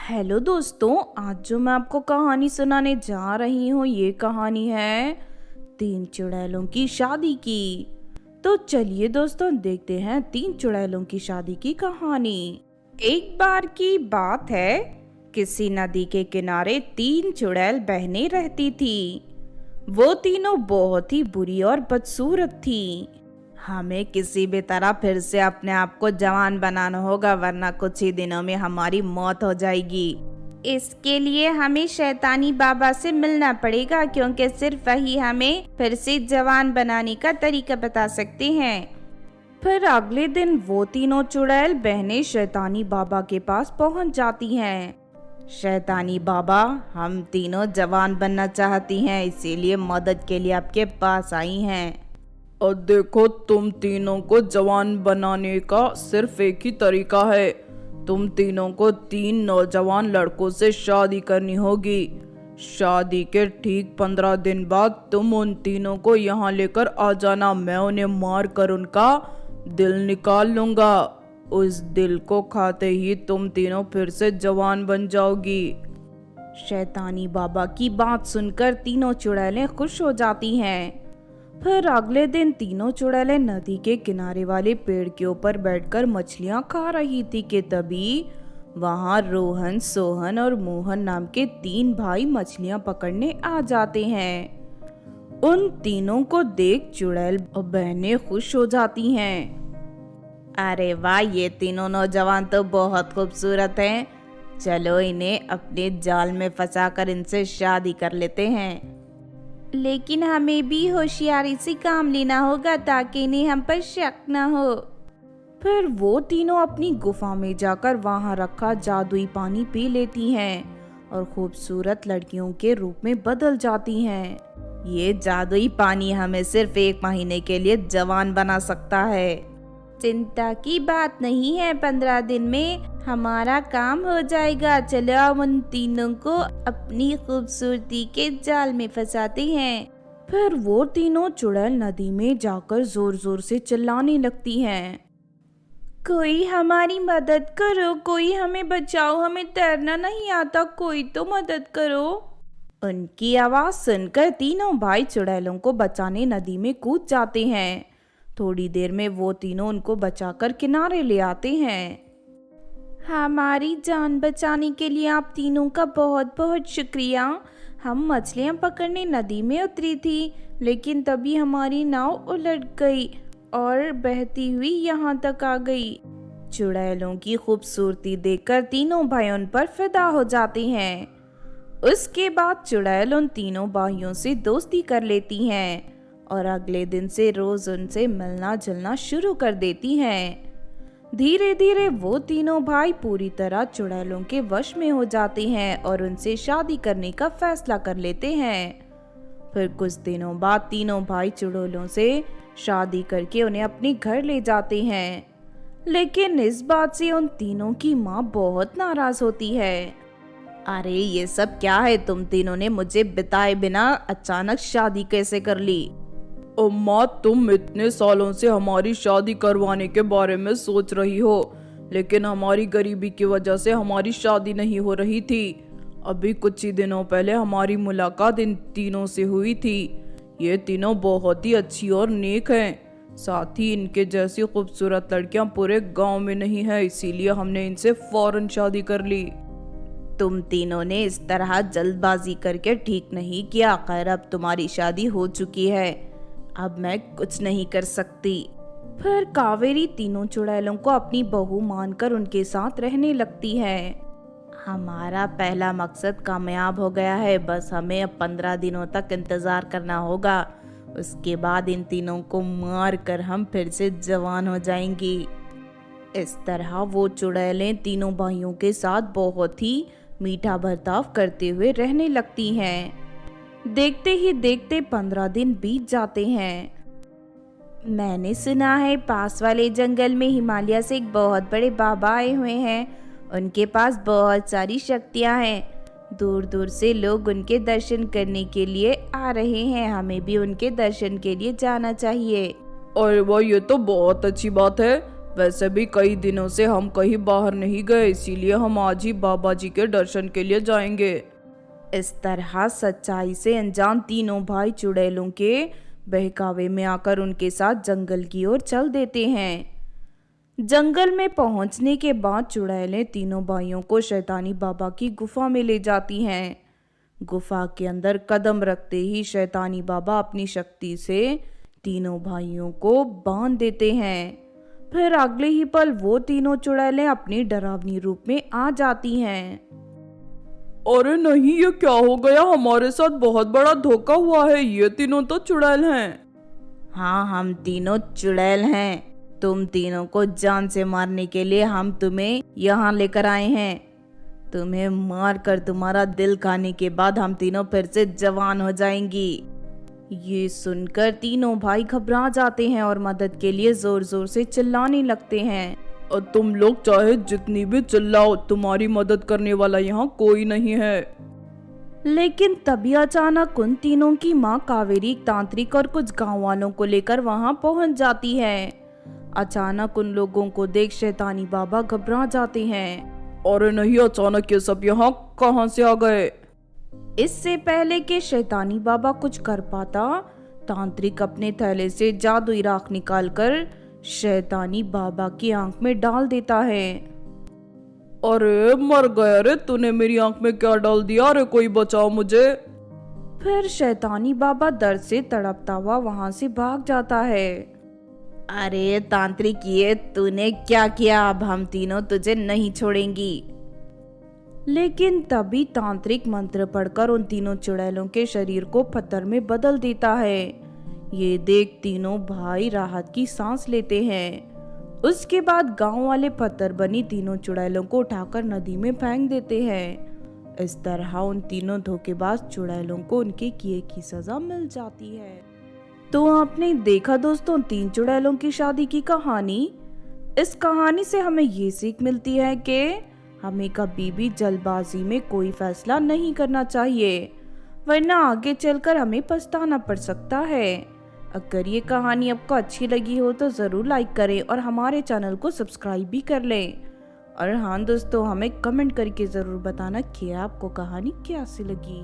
Hello दोस्तों, आज जो मैं आपको कहानी सुनाने जा रही हूँ ये कहानी है तीन चुड़ैलों की शादी की। तो चलिए दोस्तों देखते हैं तीन चुड़ैलों की शादी की कहानी। एक बार की बात है, किसी नदी के किनारे तीन चुड़ैल बहनें रहती थी। वो तीनों बहुत ही बुरी और बदसूरत थी। हमें किसी भी तरह फिर से अपने आप को जवान बनाना होगा, वरना कुछ ही दिनों में हमारी मौत हो जाएगी। इसके लिए हमें शैतानी बाबा से मिलना पड़ेगा, क्योंकि सिर्फ वही हमें फिर से जवान बनाने का तरीका बता सकते हैं। फिर अगले दिन वो तीनों चुड़ैल बहनें शैतानी बाबा के पास पहुंच जाती हैं। शैतानी बाबा, हम तीनों जवान बनना चाहती हैं, इसीलिए मदद के लिए आपके पास आई हैं। और देखो, तुम तीनों को जवान बनाने का सिर्फ एक ही तरीका है। तुम तीनों को 3 नौजवान लड़कों से शादी करनी होगी। शादी के ठीक 15 दिन बाद तुम उन तीनों को यहाँ लेकर आ जाना। मैं उन्हें मार कर उनका दिल निकाल लूंगा। उस दिल को खाते ही तुम तीनों फिर से जवान बन जाओगी। शैतानी बाबा की बात सुनकर तीनों चुड़ैलें खुश हो जाती हैं। फिर अगले दिन तीनों चुड़ैलें नदी के किनारे वाले पेड़ के ऊपर बैठकर मछलियां खा रही थी कि तभी वहां रोहन, सोहन और मोहन नाम के 3 भाई मछलियां पकड़ने आ जाते हैं। उन तीनों को देख चुड़ैल बहनें खुश हो जाती हैं। अरे वाह, ये तीनों नौजवान तो बहुत खूबसूरत हैं। चलो इन्हें अपने जाल में फंसाकर इनसे शादी कर लेते हैं। लेकिन हमें भी होशियारी से काम लेना होगा ताकि इन्हें हम पर शक न हो। फिर वो तीनों अपनी गुफा में जाकर वहां रखा जादुई पानी पी लेती हैं और खूबसूरत लड़कियों के रूप में बदल जाती हैं। ये जादुई पानी हमें सिर्फ 1 महीने के लिए जवान बना सकता है। चिंता की बात नहीं है, 15 दिन में हमारा काम हो जाएगा। चलो अब उन तीनों को अपनी खूबसूरती के जाल में फंसाते हैं। फिर वो तीनों चुड़ैल नदी में जाकर जोर जोर से चिल्लाने लगती हैं। कोई हमारी मदद करो, कोई हमें बचाओ, हमें तैरना नहीं आता, कोई तो मदद करो। उनकी आवाज सुनकर तीनों भाई चुड़ैलों को बचाने नदी में कूद जाते हैं। थोड़ी देर में वो तीनों उनको बचाकर किनारे ले आते हैं। हमारी जान बचाने के लिए आप तीनों का बहुत बहुत शुक्रिया। हम मछलियां पकड़ने नदी में उतरी थी, लेकिन तभी हमारी नाव उलट गई और बहती हुई यहाँ तक आ गई। चुड़ैलों की खूबसूरती देखकर तीनों भाई उन पर फिदा हो जाते हैं। उसके बाद चुड़ैल उन तीनों भाइयों से दोस्ती कर लेती हैं और अगले दिन से रोज उनसे मिलना जुलना शुरू कर देती हैं। धीरे धीरे वो तीनों भाई पूरी तरह चुड़ैलों के वश में हो जाते हैं और उनसे शादी करने का फैसला कर लेते हैं। फिर कुछ दिनों बाद तीनों भाई चुड़ैलों से शादी करके उन्हें अपने घर ले जाते हैं। लेकिन इस बात से उन तीनों की माँ बहुत नाराज होती है। अरे ये सब क्या है, तुम तीनों ने मुझे बताए बिना अचानक शादी कैसे कर ली? और माँ, तुम इतने सालों से हमारी शादी करवाने के बारे में सोच रही हो, लेकिन हमारी गरीबी की वजह से हमारी शादी नहीं हो रही थी। अभी कुछ ही दिनों पहले हमारी मुलाकात इन तीनों से हुई थी। ये तीनों बहुत ही अच्छी और नेक हैं। साथ ही इनके जैसी खूबसूरत लड़कियां पूरे गांव में नहीं है, इसीलिए हमने इनसे फौरन शादी कर ली। तुम तीनों ने इस तरह जल्दबाजी करके ठीक नहीं किया। खैर, अब तुम्हारी शादी हो चुकी है, अब मैं कुछ नहीं कर सकती। फिर कावेरी तीनों चुड़ैलों को अपनी बहू मानकर उनके साथ रहने लगती है। हमारा पहला मकसद कामयाब हो गया है, बस हमें अब 15 दिनों तक इंतजार करना होगा। उसके बाद इन तीनों को मार कर हम फिर से जवान हो जाएंगी। इस तरह वो चुड़ैलें तीनों भाइयों के साथ बहुत ही मीठा बर्ताव करते हुए रहने लगती हैं। देखते ही देखते 15 दिन बीत जाते हैं। मैंने सुना है पास वाले जंगल में हिमालय से एक बहुत बड़े बाबा आए हुए हैं। उनके पास बहुत सारी शक्तियां हैं। दूर दूर से लोग उनके दर्शन करने के लिए आ रहे हैं। हमें भी उनके दर्शन के लिए जाना चाहिए। और वो, ये तो बहुत अच्छी बात है। वैसे भी कई दिनों से हम कहीं बाहर नहीं गए, इसीलिए हम आज ही बाबा जी के दर्शन के लिए जाएंगे। इस तरह सच्चाई से अनजान तीनों भाई चुड़ैलों के बहकावे में आकर उनके साथ जंगल की ओर चल देते हैं। जंगल में पहुंचने के बाद चुड़ैलें तीनों भाइयों को शैतानी बाबा की गुफा में ले जाती हैं। गुफा के अंदर कदम रखते ही शैतानी बाबा अपनी शक्ति से तीनों भाइयों को बांध देते हैं। फिर अगले ही पल वो तीनों चुड़ैलें अपनी डरावनी रूप में आ जाती हैं। अरे नहीं, ये क्या हो गया? हमारे साथ बहुत बड़ा धोखा हुआ है। ये तीनों तो चुड़ैल हैं। हाँ, हम तीनों चुड़ैल हैं। तुम तीनों को जान से मारने के लिए हम तुम्हें यहाँ लेकर आए हैं। तुम्हें मार कर तुम्हारा दिल खाने के बाद हम तीनों फिर से जवान हो जाएंगी। ये सुनकर तीनों भाई घबरा जाते हैं और मदद के लिए जोर जोर से चिल्लाने लगते हैं। और तुम लोग चाहे जितनी भी चिल्लाओ, तुम्हारी मदद करने वाला यहाँ कोई नहीं है। लेकिन तभी अचानक उन तीनों की माँ कावेरी तांत्रिक और कुछ गांव वालों को लेकर वहां पहुंच जाती है। अचानक उन लोगों को देख शैतानी बाबा घबरा जाते हैं। अरे नहीं, अचानक ये सब यहाँ कहाँ से आ गए? इससे पहले कि शैतानी बाबा कुछ कर पाता, तांत्रिक अपने थैले से जादुई राख निकालकर शैतानी बाबा की आंख में डाल देता है। अरे मर गया रे, तूने मेरी आंख में क्या डाल दिया? अरे कोई बचाओ मुझे। फिर शैतानी बाबा दर्द से तड़पता हुआ वहां से भाग जाता है। अरे तांत्रिक, ये तूने क्या किया? अब हम तीनों तुझे नहीं छोड़ेंगी। लेकिन तभी तांत्रिक मंत्र पढ़कर उन तीनों चुड़ैलों के शरीर को पत्थर में बदल देता है। ये देख तीनों भाई राहत की सांस लेते हैं। उसके बाद गांव वाले पत्थर बनी तीनों चुड़ैलों को उठाकर नदी में फेंक देते हैं। इस तरह उन तीनों धोखेबाज चुड़ैलों को उनके किए की सजा मिल जाती है। तो आपने देखा दोस्तों, 3 चुड़ैलों की शादी की कहानी। इस कहानी से हमें ये सीख मिलती है कि हमें कभी भी जल्दबाजी में कोई फैसला नहीं करना चाहिए, वरना आगे चलकर हमें पछताना पड़ सकता है। अगर ये कहानी आपको अच्छी लगी हो तो ज़रूर लाइक करें और हमारे चैनल को सब्सक्राइब भी कर लें। और हाँ दोस्तों, हमें कमेंट करके ज़रूर बताना कि आपको कहानी कैसी लगी।